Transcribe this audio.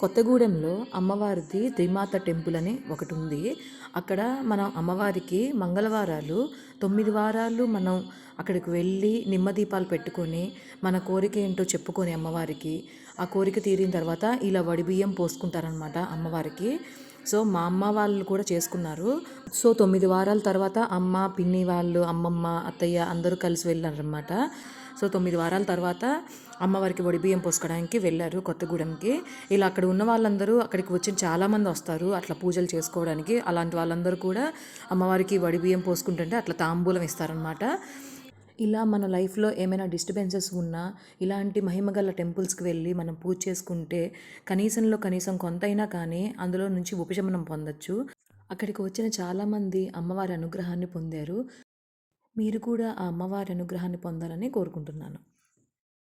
కొత్తగూడెంలో అమ్మవారిది శ్రీమాత టెంపుల్ అని ఒకటి ఉంది. అక్కడ మనం అమ్మవారికి మంగళవారాలు 9 వారాలు మనం అక్కడికి వెళ్ళి నిమ్మదీపాలు పెట్టుకొని మన కోరిక ఏంటో చెప్పుకొని అమ్మవారికి ఆ కోరిక తీరిన తర్వాత ఇలా వడిబియ్యం పోసుకుంటారనమాట అమ్మవారికి. సో మా అమ్మ వాళ్ళు కూడా చేసుకున్నారు. సో 9 వారాల తర్వాత అమ్మ, పిన్ని వాళ్ళు, అమ్మమ్మ, అత్తయ్య అందరూ కలిసి వెళ్ళారనమాట. సో 9 వారాల తర్వాత అమ్మవారికి వడిబియ్యం పోసుకోవడానికి వెళ్ళారు కొత్తగూడెంకి. ఇలా అక్కడ ఉన్న వాళ్ళందరూ అక్కడికి వచ్చిన చాలామంది వస్తారు అట్లా పూజలు చేసుకోవడానికి. అలాంటి వాళ్ళందరూ కూడా అమ్మవారికి వడిబియ్యం పోసుకుంటుంటే అట్లా తాంబూలం ఇస్తారనమాట. ఇలా మన లైఫ్లో ఏమైనా డిస్టర్బెన్సెస్ ఉన్నా ఇలాంటి మహిమగల టెంపుల్స్కి వెళ్ళి మనం పూజ చేసుకుంటే కనీసంలో కనీసం కొంతైనా కానీ అందులో నుంచి ఉపశమనం పొందొచ్చు. అక్కడికి వచ్చిన చాలామంది అమ్మవారి అనుగ్రహాన్ని పొందారు. మీరు కూడా ఆ అమ్మవారి అనుగ్రహాన్ని పొందాలని కోరుకుంటున్నాను.